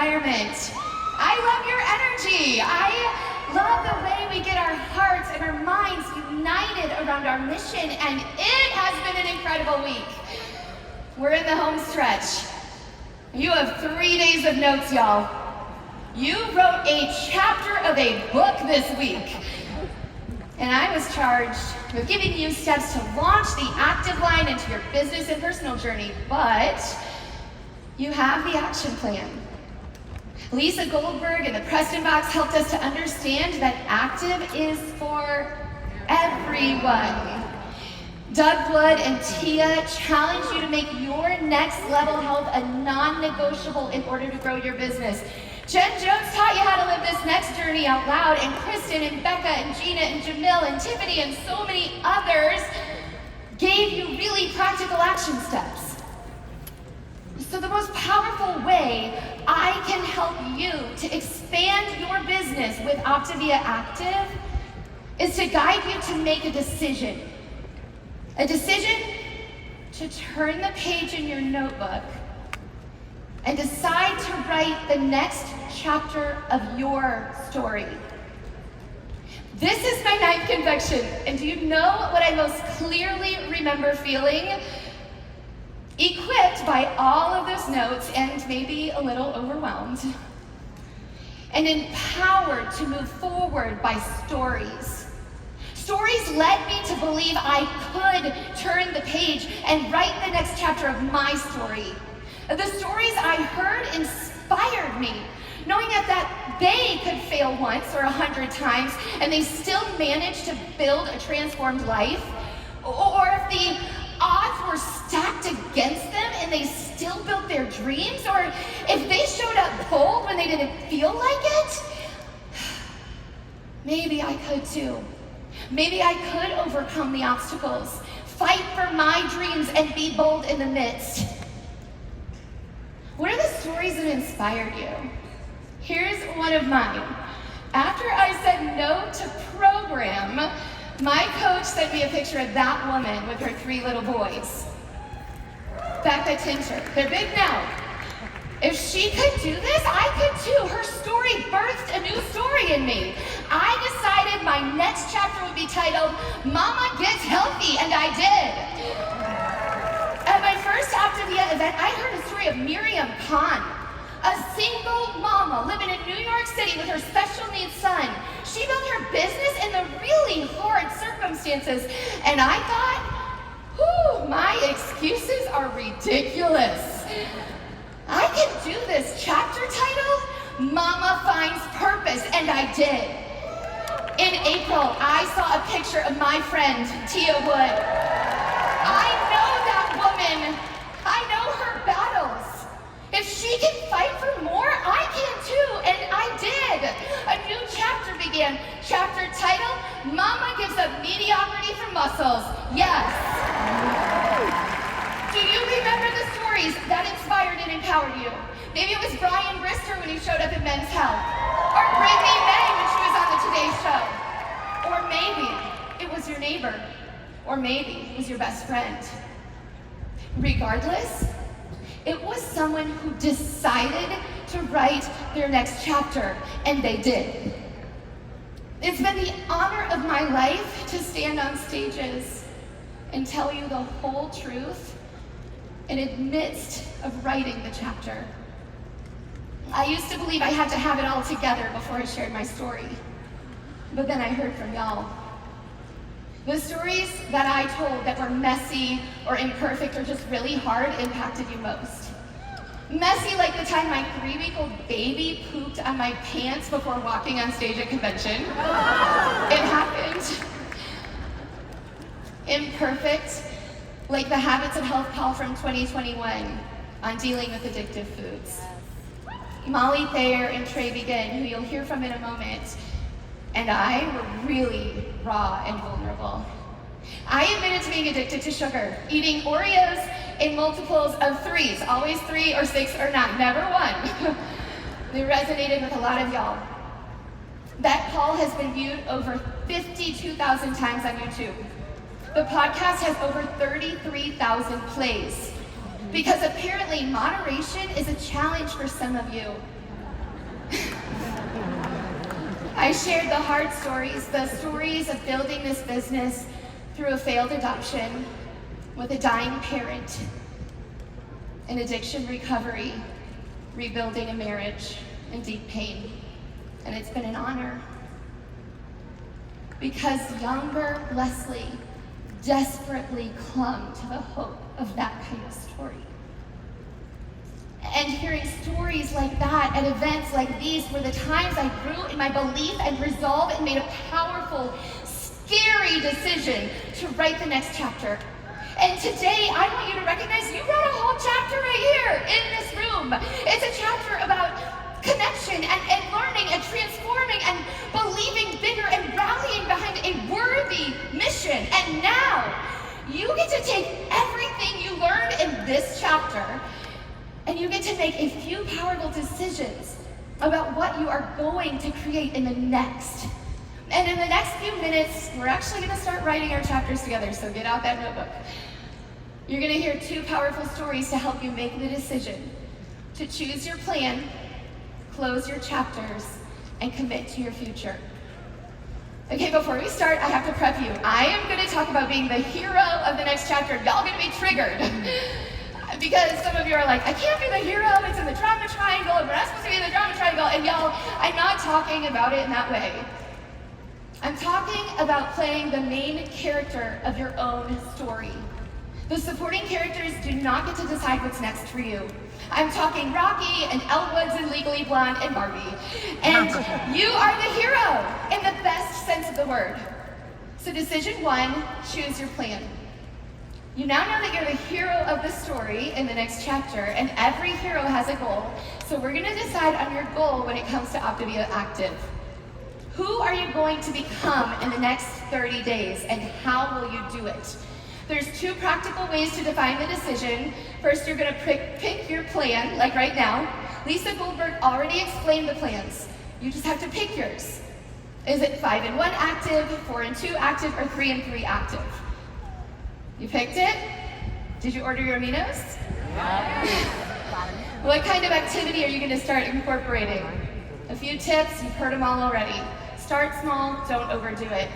environment. I love your energy. I love the way we get our hearts and our minds united around our mission, and it has been an incredible week. We're in the home stretch. You have 3 days of notes, y'all. You wrote a chapter of a book this week. And I was charged with giving you steps to launch the active line into your business and personal journey, but you have the action plan. Lisa Goldberg and the Preston Box helped us to understand that active is for everyone. Doug Blood and Tia challenge you to make your next level health a non-negotiable in order to grow your business. Jen Jones taught you how to live this next journey out loud, and Kristen and Becca and Gina and Jamil and Tiffany and so many others gave you really practical action steps. So the most powerful way I can help you to expand your business with Optavia Active is to guide you to make a decision. A decision to turn the page in your notebook and decide to write the next chapter of your story. This is my 9th conviction, and do you know what I most clearly remember feeling? Equipped by all of those notes and maybe a little overwhelmed, and empowered to move forward by stories. Stories led me to believe I could turn the page and write the next chapter of my story. The stories I heard inspired me, knowing that they could fail once or 100 times and they still managed to build a transformed life. Or if the odds were stacked against them and they still built their dreams, or if they showed up bold when they didn't feel like it, maybe I could too. Maybe I could overcome the obstacles, fight for my dreams, and be bold in the midst. What are the stories that inspired you? Here's one of mine. After I said no to program, my coach sent me a picture of that woman with her 3 little boys. Becca Tinter. They're big now. If she could do this, I could too. Her story birthed a new story in me. I decided my next chapter would be titled, Mama Gets Healthy, and I did. At my first Optavia event, I heard a story of Miriam Khan, a single mama living in New York City with her special needs son. She built her business in the really hard circumstances, and I thought, my excuses are ridiculous. I can do this. Chapter title, Mama Finds Purpose, and I did. In April, I saw a picture of my friend, Tia Wood. I know that woman. I know her battles. If she can fight for more, I can too, and I did. A new chapter began. Chapter title, Mama Gives Up Mediocrity for Muscles. Yes. Do you remember the stories that inspired and empowered you? Maybe it was Brian Brister when he showed up at Men's Health, or Brittany May when she was on the Today Show, or maybe it was your neighbor, or maybe it was your best friend. Regardless, it was someone who decided to write their next chapter, and they did. It's been the honor of my life to stand on stages and tell you the whole truth in the midst of writing the chapter. I used to believe I had to have it all together before I shared my story, but then I heard from y'all. The stories that I told that were messy or imperfect or just really hard impacted you most. Messy like the time my 3-week-old baby pooped on my pants before walking on stage at convention. It happened. Imperfect like the Habits of Health call from 2021 on dealing with addictive foods. Molly Thayer and Trey Begin, who you'll hear from in a moment, and I were really raw and vulnerable. I admitted to being addicted to sugar, eating Oreos in multiples of 3s, always 3 or 6 or 9, never 1. They resonated with a lot of y'all. That call has been viewed over 52,000 times on YouTube. The podcast has over 33,000 plays, because apparently moderation is a challenge for some of you. I shared the hard stories, the stories of building this business through a failed adoption with a dying parent, an addiction recovery, rebuilding a marriage, and deep pain. And it's been an honor. Because younger Leslie desperately clung to the hope of that kind of story. And hearing stories like that at events like these were the times I grew in my belief and resolve and made a powerful, scary decision to write the next chapter. And today, I want you to recognize you wrote a whole chapter right here in this room. It's a chapter about connection and learning and transforming and believing bigger and rallying behind a worthy mission. And now, you get to take everything you learned in this chapter and you get to make a few powerful decisions about what you are going to create in the next. And in the next few minutes, we're actually going to start writing our chapters together, so get out that notebook. You're going to hear two powerful stories to help you make the decision to choose your plan, close your chapters, and commit to your future. Okay, before we start, I have to prep you. I am going to talk about being the hero of the next chapter. Y'all are going to be triggered. Because some of you are like, I can't be the hero, it's in the drama triangle, and we're not supposed to be in the drama triangle. And y'all, I'm not talking about it in that way. I'm talking about playing the main character of your own story. The supporting characters do not get to decide what's next for you. I'm talking Rocky and Elle Woods and Legally Blonde and Barbie. And you are the hero in the best sense of the word. So decision one, choose your plan. You now know that you're the hero of the story in the next chapter, and every hero has a goal. So we're gonna decide on your goal when it comes to Optavia Active. Who are you going to become in the next 30 days, and how will you do it? There's two practical ways to define the decision. First, you're gonna pick your plan, like right now. Lisa Goldberg already explained the plans. You just have to pick yours. Is it 5 and 1 active, 4 and 2 active, or 3 and 3 active? You picked it? Did you order your aminos? What kind of activity are you gonna start incorporating? A few tips, you've heard them all already. Start small, don't overdo it.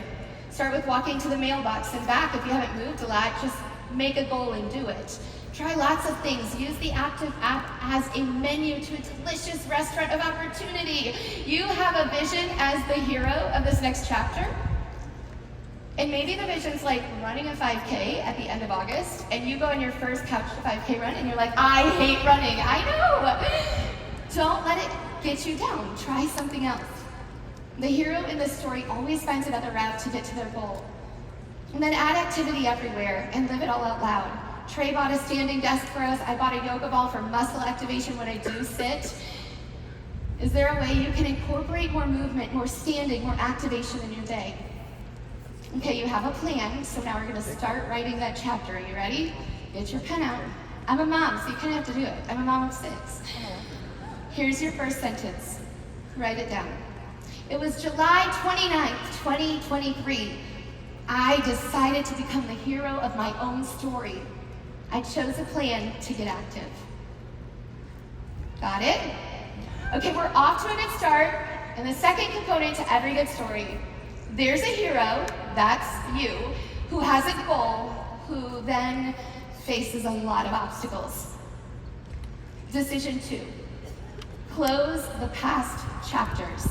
Start with walking to the mailbox and back. If you haven't moved a lot, just make a goal and do it. Try lots of things. Use the Active app as a menu to a delicious restaurant of opportunity. You have a vision as the hero of this next chapter. And maybe the vision's like running a 5K at the end of August, and you go on your first Couch to 5K run, and you're like, I hate running. I know. Don't let it get you down. Try something else. The hero in this story always finds another route to get to their goal. And then add activity everywhere and live it all out loud. Trey bought a standing desk for us. I bought a yoga ball for muscle activation when I do sit. Is there a way you can incorporate more movement, more standing, more activation in your day? Okay, you have a plan, so now we're gonna start writing that chapter. Are you ready? Get your pen out. I'm a mom, so you kind of have to do it. I'm a mom of 6. Here's your first sentence. Write it down. It was July 29th, 2023. I decided to become the hero of my own story. I chose a plan to get active. Got it? Okay, we're off to a good start. And the second component to every good story, there's a hero, that's you, who has a goal, who then faces a lot of obstacles. Decision 2, close the past chapters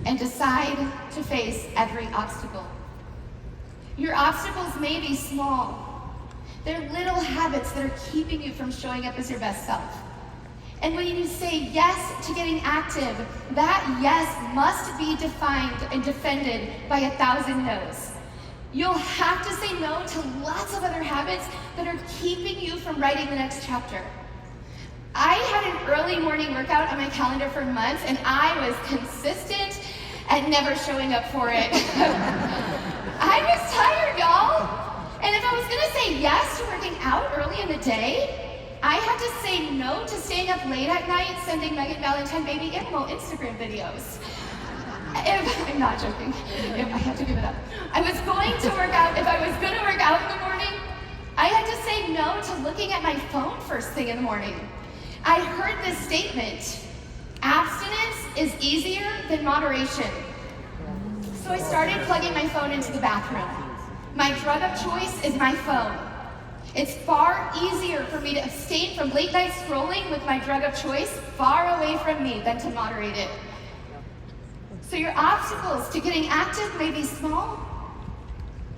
and decide to face every obstacle. Your obstacles may be small. They're little habits that are keeping you from showing up as your best self. And when you say yes to getting active, that yes must be defined and defended by 1,000 no's. You'll have to say no to lots of other habits that are keeping you from writing the next chapter. I had an early morning workout on my calendar for months, and I was consistent at never showing up for it. I was tired, y'all. And if I was gonna say yes to working out early in the day, I had to say no to staying up late at night sending Megan Valentine baby animal Instagram videos. I'm not joking. I had to give it up. I was going to work out. If I was going to work out in the morning, I had to say no to looking at my phone first thing in the morning. I heard this statement: abstinence is easier than moderation. So I started plugging my phone into the bathroom. My drug of choice is my phone. It's far easier for me to abstain from late night scrolling with my drug of choice far away from me than to moderate it. So your obstacles to getting active may be small,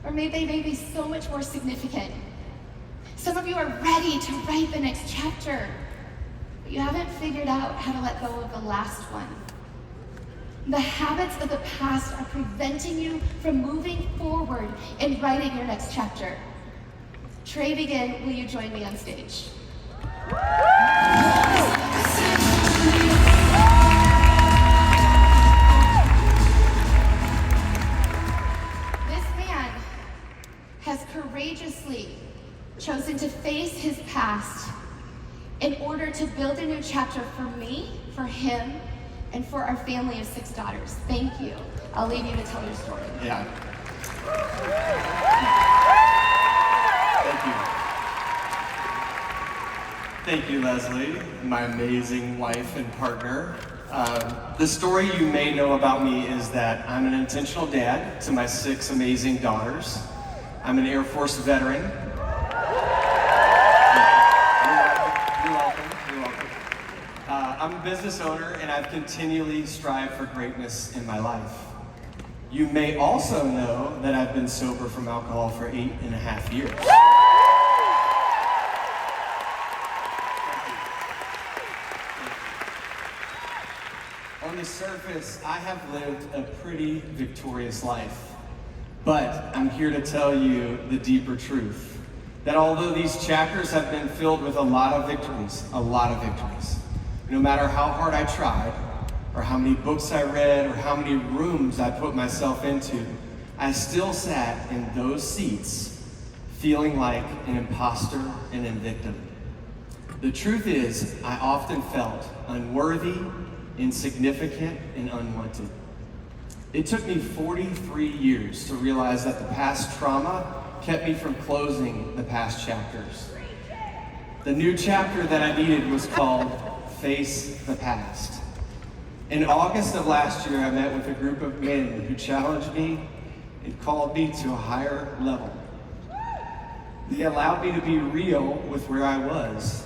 or maybe they may be so much more significant. Some of you are ready to write the next chapter, but you haven't figured out how to let go of the last one. The habits of the past are preventing you from moving forward and writing your next chapter. Trey, begin. Will you join me on stage? This man has courageously chosen to face his past in order to build a new chapter for me, for him, and for our family of 6 daughters. Thank you. I'll leave you to tell your story. Yeah. Thank you. Thank you, Leslie, my amazing wife and partner. The story you may know about me is that I'm an intentional dad to my 6 amazing daughters. I'm an Air Force veteran. You're welcome. I'm a business owner, and I've continually strived for greatness in my life. You may also know that I've been sober from alcohol for 8.5 years. On the surface, I have lived a pretty victorious life, but I'm here to tell you the deeper truth, that although these chapters have been filled with a lot of victories, no matter how hard I tried, or how many books I read, or how many rooms I put myself into, I still sat in those seats feeling like an imposter and a victim. The truth is, I often felt unworthy, insignificant, and unwanted. It took me 43 years to realize that the past trauma kept me from closing the past chapters. The new chapter that I needed was called Face the Past. In August of last year, I met with a group of men who challenged me and called me to a higher level. They allowed me to be real with where I was.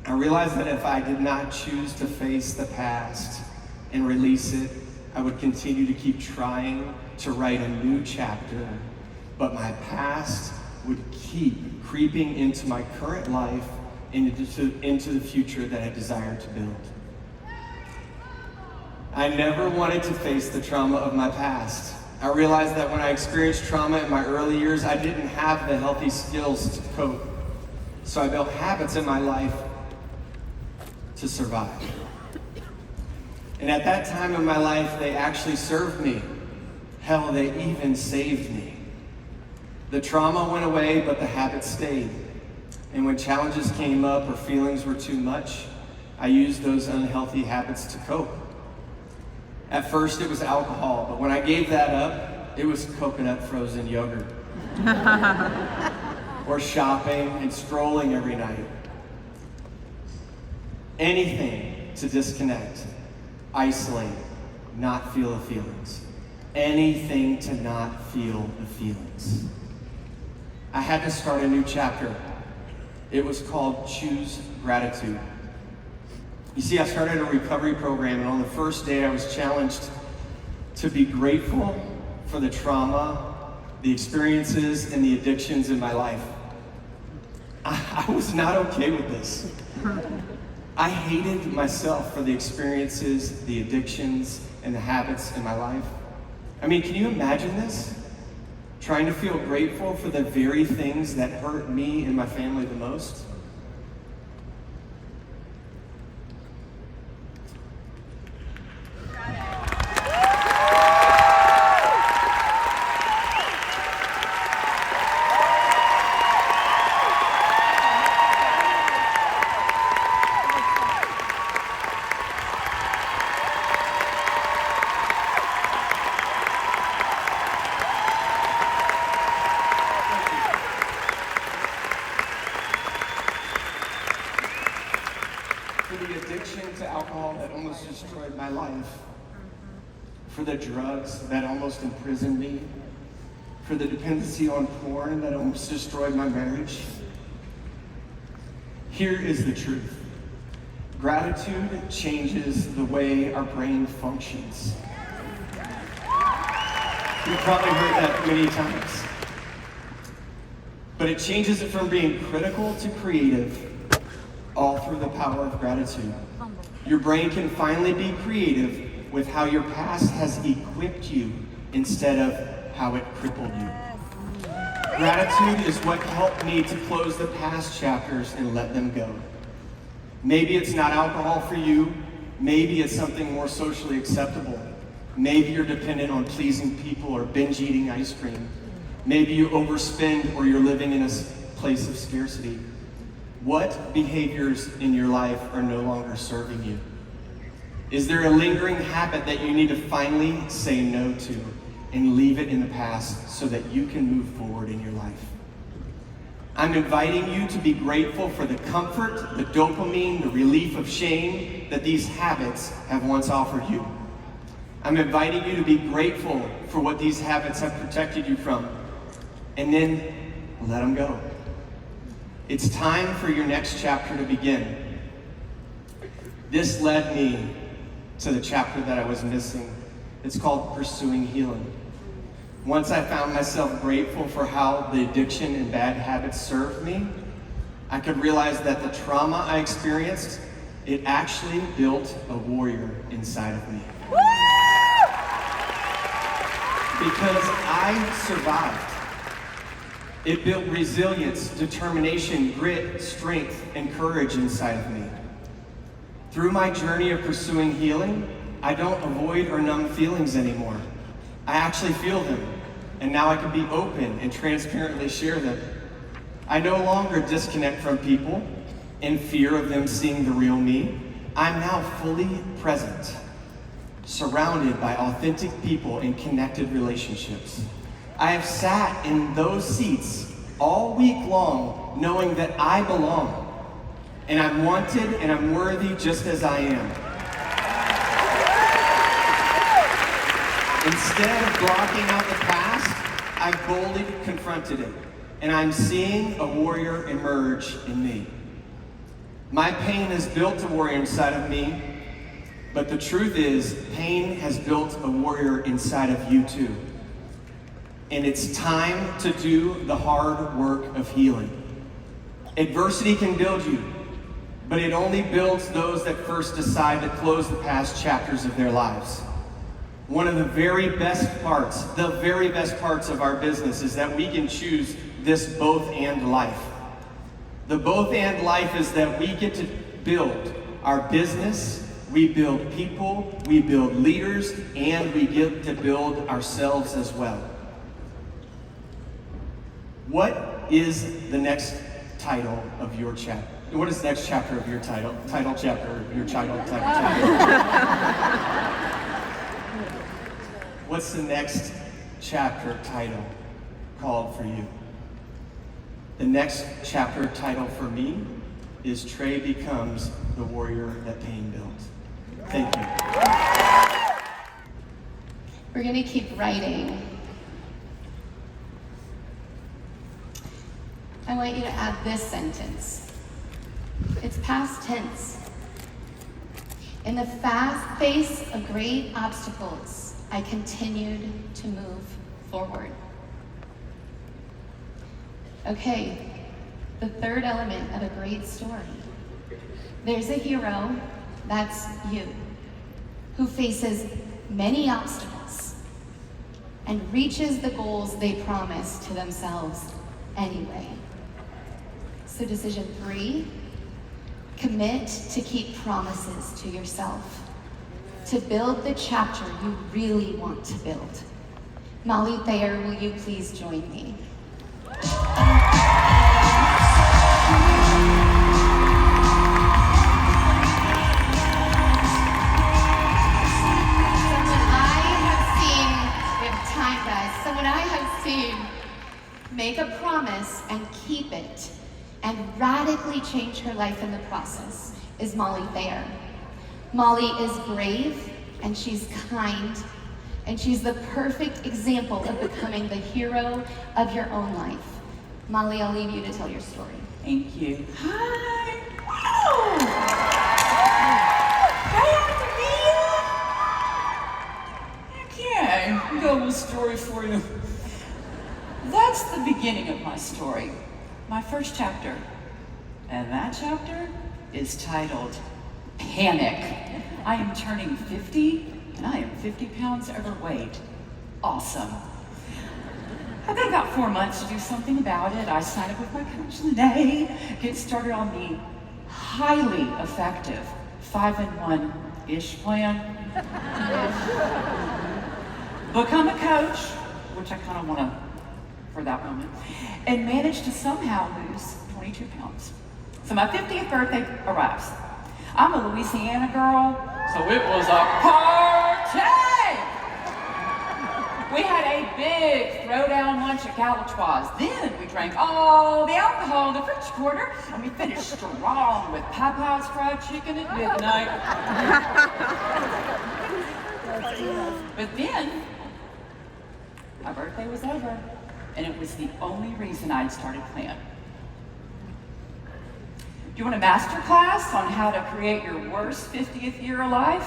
I realized that if I did not choose to face the past and release it, I would continue to keep trying to write a new chapter, but my past would keep creeping into my current life and into the future that I desired to build. I never wanted to face the trauma of my past. I realized that when I experienced trauma in my early years, I didn't have the healthy skills to cope. So I built habits in my life to survive. And at that time in my life, they actually served me. Hell, they even saved me. The trauma went away, but the habits stayed. And when challenges came up or feelings were too much, I used those unhealthy habits to cope. At first it was alcohol, but when I gave that up, it was coconut frozen yogurt. Or shopping and strolling every night. Anything to disconnect, isolate, not feel the feelings. Anything to not feel the feelings. I had to start a new chapter. It was called Choose Gratitude. You see, I started a recovery program, and on the first day I was challenged to be grateful for the trauma, the experiences, and the addictions in my life. I was not okay with this. I hated myself for the experiences, the addictions, and the habits in my life. I mean, can you imagine this? Trying to feel grateful for the very things that hurt me and my family the most? For the addiction to alcohol that almost destroyed my life. for the drugs that almost imprisoned me, for the dependency on porn that almost destroyed my marriage. Here is the truth. Gratitude changes the way our brain functions. You've probably heard that many times. But it changes it from being critical to creative, all through the power of gratitude. Your brain can finally be creative with how your past has equipped you instead of how it crippled you. Gratitude is what helped me to close the past chapters and let them go. Maybe it's not alcohol for you. Maybe it's something more socially acceptable. Maybe you're dependent on pleasing people or binge eating ice cream. Maybe you overspend or you're living in a place of scarcity. What behaviors in your life are no longer serving you? Is there a lingering habit that you need to finally say no to and leave it in the past so that you can move forward in your life? I'm inviting you to be grateful for the comfort, the dopamine, the relief of shame that these habits have once offered you. I'm inviting you to be grateful for what these habits have protected you from, and then let them go. It's time for your next chapter to begin. This led me to the chapter that I was missing. It's called Pursuing Healing. Once I found myself grateful for how the addiction and bad habits served me, I could realize that the trauma I experienced, it actually built a warrior inside of me. Because I survived. It built resilience, determination, grit, strength, and courage inside of me. Through my journey of pursuing healing, I don't avoid or numb feelings anymore. I actually feel them, and now I can be open and transparently share them. I no longer disconnect from people in fear of them seeing the real me. I'm now fully present, surrounded by authentic people and connected relationships. I have sat in those seats all week long, knowing that I belong, and I'm wanted and I'm worthy just as I am. Instead of blocking out the past, I've boldly confronted it, and I'm seeing a warrior emerge in me. My pain has built a warrior inside of me, but the truth is, pain has built a warrior inside of you too. And it's time to do the hard work of healing. Adversity can build you, but it only builds those that first decide to close the past chapters of their lives. One of the very best parts of our business is that we can choose this both and life. The both and life is that we get to build our business, we build people, we build leaders, and we get to build ourselves as well. What is the next title of your chapter? What is the next chapter of your title chapter of your title chapter? What's the next chapter title called for you? The next chapter title for me is Trey Becomes the Warrior That Pain Built. Thank you. We're going to keep writing. I want you to add this sentence. It's past tense. In the fast face of great obstacles, I continued to move forward. Okay, the third element of a great story. There's a hero, that's you, who faces many obstacles and reaches the goals they promised to themselves anyway. So decision 3, commit to keep promises to yourself, to build the chapter you really want to build. Molly Thayer, will you please join me? Someone I have seen make a promise and keep it and radically change her life in the process is Molly Thayer. Molly is brave and she's kind, And she's the perfect example of becoming the hero of your own life. Molly, I'll leave you to tell your story. Thank you. Hi. Wow. Hi, Auntie Mia. Okay, I've got a little story for you. That's the beginning of my story, my first chapter. And that chapter is titled Panic. I am turning 50, and I am 50 pounds overweight. Awesome. I've got about 4 months to do something about it. I sign up with my coach today, get started on the highly effective 5-in-1-ish plan. Become a coach, which I kind of want to for that moment, and manage to somehow lose 22 pounds. So my 50th birthday arrives. I'm a Louisiana girl, so it was a party! We had a big throwdown lunch at Galatoire's. Then we drank all the alcohol in the French Quarter, and we finished strong with Popeye's fried chicken at midnight. But then, my birthday was over, and it was the only reason I'd started plan. Do you want a master class on how to create your worst 50th year of life?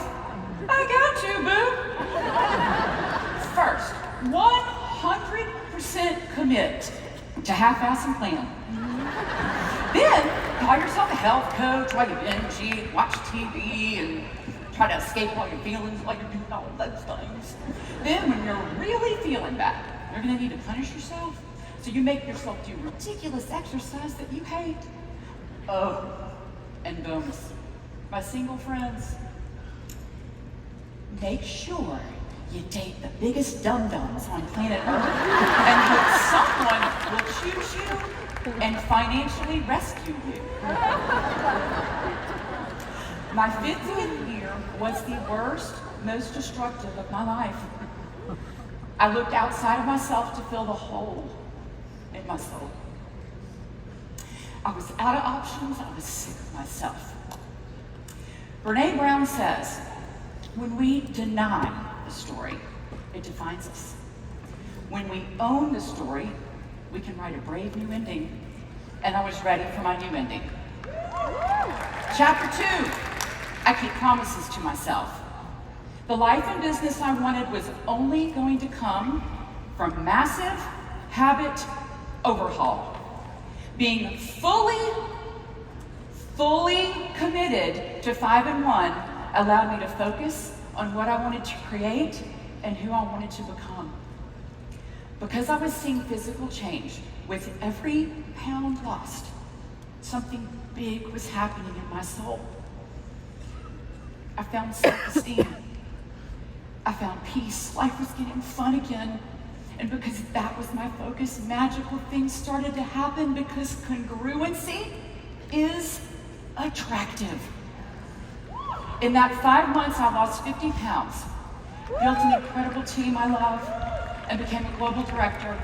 I got you, boo. First, 100% commit to half-ass and plan. Then, call yourself a health coach while you binge eat, watch TV, and try to escape all your feelings while you're doing all of those things. Then, when you're really feeling bad, you're gonna need to punish yourself. So you make yourself do ridiculous exercise that you hate. Oh, and bonus, my single friends, make sure you date the biggest dum-dums on planet Earth and hope someone will choose you and financially rescue you. My 50th year was the worst, most destructive of my life. I looked outside of myself to fill the hole in my soul. I was out of options. I was sick of myself. Brene Brown says, when we deny the story, it defines us. When we own the story, we can write a brave new ending. And I was ready for my new ending. Chapter 2, I keep promises to myself. The life and business I wanted was only going to come from massive habit overhaul. Being fully committed to 5-in-1 allowed me to focus on what I wanted to create and who I wanted to become. Because I was seeing physical change with every pound lost, something big was happening in my soul. I found self-esteem. I found peace. Life was getting fun again. And because that was my focus, magical things started to happen because congruency is attractive. In that 5 months, I lost 50 pounds, built an incredible team I love, and became a global director.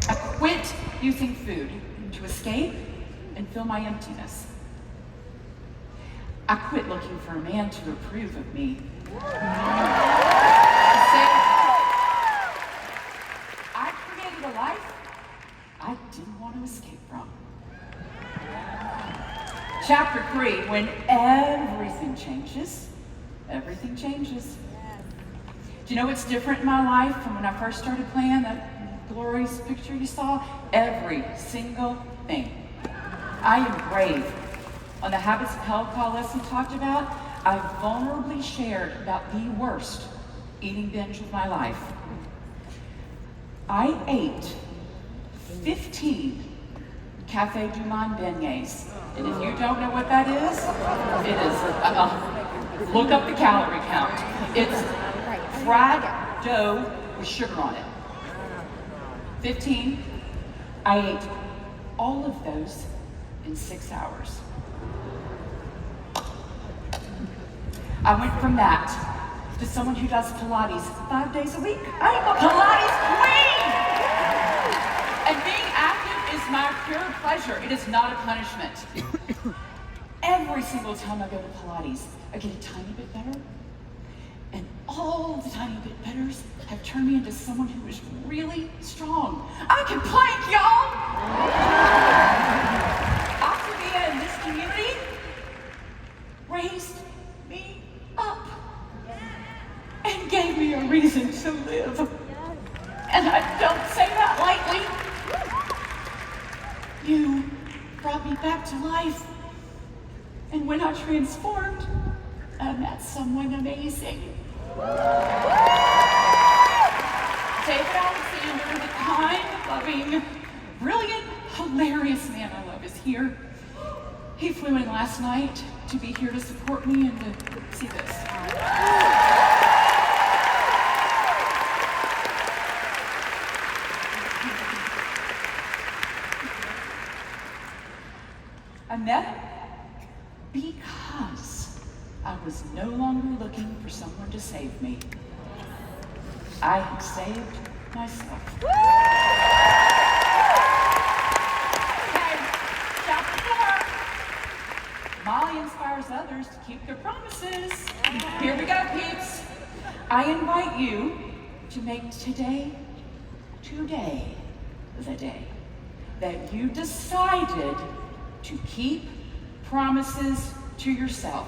I quit using food to escape and fill my emptiness. I quit looking for a man to approve of me. I created a life I didn't want to escape from. Chapter 3, when everything changes, everything changes. Do you know what's different in my life from when I first started playing that glorious picture you saw? Every single thing. I am brave. On the Habits of Health call lesson talked about, I vulnerably shared about the worst eating binge of my life. I ate 15 Cafe du Monde beignets. And if you don't know what that is, it is, look up the calorie count. It's fried dough with sugar on it. 15, I ate all of those in 6 hours. I went from that to someone who does Pilates 5 days a week. I am a Pilates queen! And being active is my pure pleasure. It is not a punishment. Every single time I go to Pilates, I get a tiny bit better. And all the tiny bit betters have turned me into someone who is really strong. I can plank, y'all! Optavia in this community raised me up and gave me a reason to live. And I don't say that lightly. You brought me back to life. And when I transformed, I met someone amazing. David Alexander, the kind, loving, brilliant, hilarious man I love, is here. He flew in last night to be here to support me and to see this. I met him because I was no longer looking for someone to save me. I had saved myself. Okay, chapter 4. Molly inspires others to keep their promises. Here we go, peeps. I invite you to make today the day that you decided to keep promises to yourself.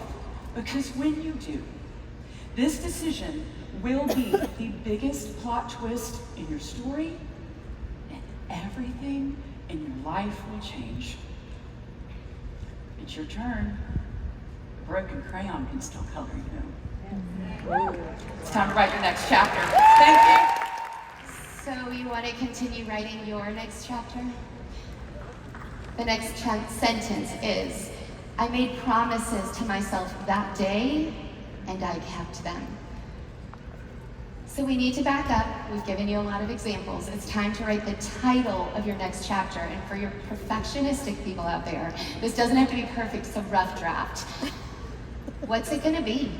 Because when you do, this decision will be the biggest plot twist in your story, and everything in your life will change. It's your turn. A broken crayon can still color you. It's time to write your next chapter. Thank you. So you want to continue writing your next chapter? The next sentence is, I made promises to myself that day, and I kept them. So we need to back up. We've given you a lot of examples. It's time to write the title of your next chapter. And for your perfectionistic people out there, this doesn't have to be perfect, it's a rough draft. What's it gonna be?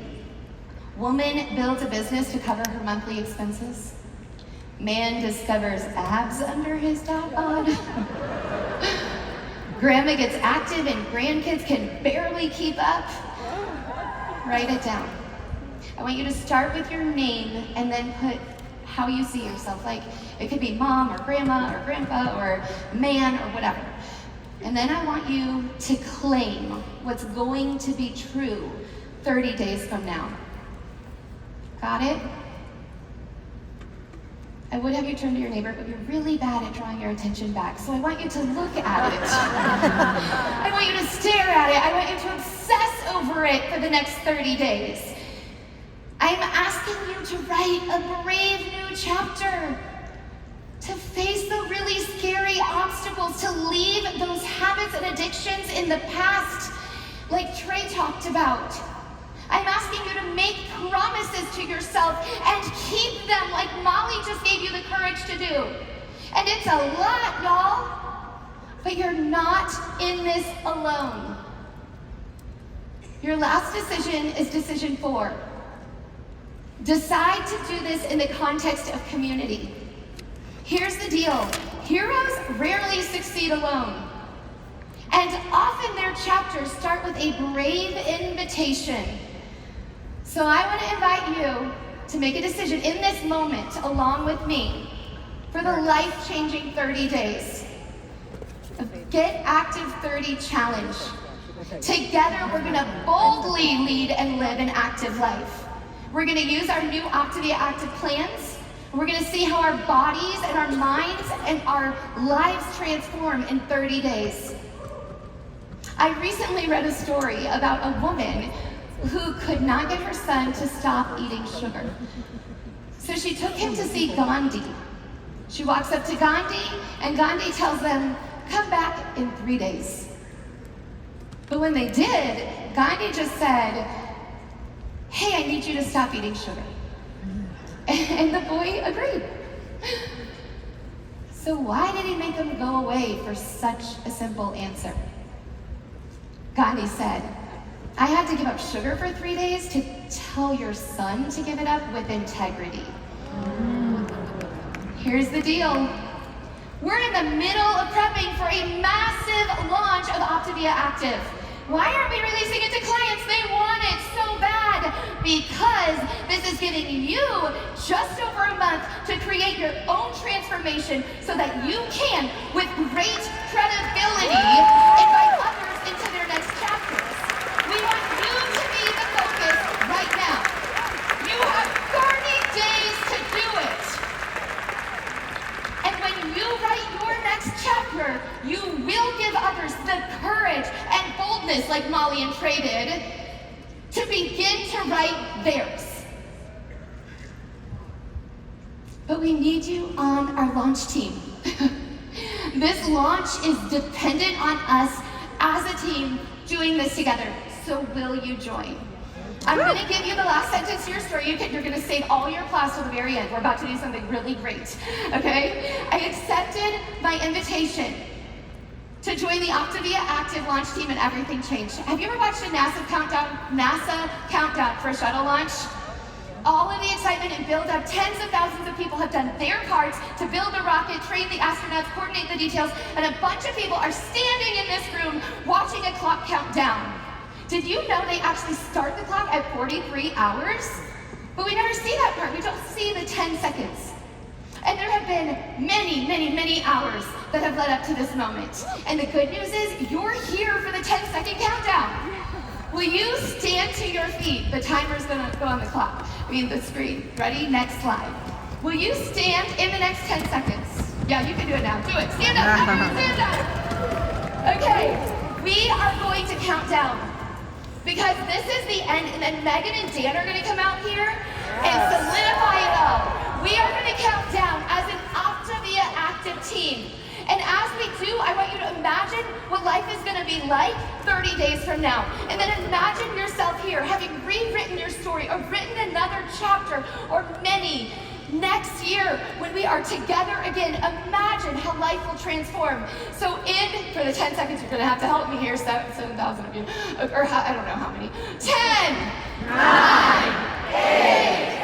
Woman builds a business to cover her monthly expenses. Man discovers abs under his dog bod. Grandma gets active and grandkids can barely keep up. Write it down. I want you to start with your name and then put how you see yourself. Like, it could be mom or grandma or grandpa or man or whatever. And then I want you to claim what's going to be true 30 days from now. Got it? I would have you turn to your neighbor, but you're really bad at drawing your attention back. So I want you to look at it. I want you to stare at it. I want you to obsess over it for the next 30 days. I'm asking you to write a brave new chapter, to face the really scary obstacles, to leave those habits and addictions in the past, like Trey talked about. I'm asking you to make promises to yourself and keep them like Molly just gave you the courage to do. And it's a lot, y'all, but you're not in this alone. Your last decision is decision 4. Decide to do this in the context of community. Here's the deal. Heroes rarely succeed alone. And often their chapters start with a brave invitation. So I want to invite you to make a decision in this moment, along with me, for the life-changing 30 days. Get Active 30 Challenge. Together, we're going to boldly lead and live an active life. We're going to use our new Optavia Active plans. We're going to see how our bodies and our minds and our lives transform in 30 days. I recently read a story about a woman who could not get her son to stop eating sugar. So she took him to see Gandhi. She walks up to Gandhi, and Gandhi tells them, come back in 3 days. But when they did, Gandhi just said, hey, I need you to stop eating sugar. And the boy agreed. So why did he make them go away for such a simple answer? Gandhi said, I had to give up sugar for 3 days to tell your son to give it up with integrity. Here's the deal. We're in the middle of prepping for a massive launch of Optavia Active. Why aren't we releasing it to clients? They want it so bad. Because this is giving you just over a month to create your own transformation so that you can, with great credibility, invite others into their next chapters. We want you to be the focus right now. You have 30 days to do it. And when you write your next chapter, you will give others the courage and boldness, like Molly and Trey did, to begin to write theirs. But we need you on our launch team. This launch is dependent on us as a team doing this together. So will you join? I'm going to give you the last sentence to your story. You're going to save all your class till the very end. We're about to do something really great, okay? I accepted my invitation to join the Optavia Active launch team, and everything changed. Have you ever watched a NASA countdown for a shuttle launch? All of the excitement and build up, tens of thousands of people have done their parts to build the rocket, train the astronauts, coordinate the details, and a bunch of people are standing in this room watching a clock count down. Did you know they actually start the clock at 43 hours? But we never see that part. We don't see the 10 seconds. And there have been many, many, many hours that have led up to this moment. And the good news is you're here for the 10-second countdown. Will you stand to your feet? The timer's gonna go on the clock, the screen. Ready? Next slide. Will you stand in the next 10 seconds? Yeah, you can do it now. Do it. Stand up. Stand up. Okay, we are going to count down because this is the end, and then Megan and Dan are gonna come out here and solidify it all. We are gonna count down as an Optavia Active team. And as we do, I want you to imagine what life is going to be like 30 days from now. And then imagine yourself here having rewritten your story or written another chapter or many next year when we are together again. Imagine how life will transform. So for the 10 seconds, you're going to have to help me here, 7,000 of you, or I don't know how many. 10, 9, 8,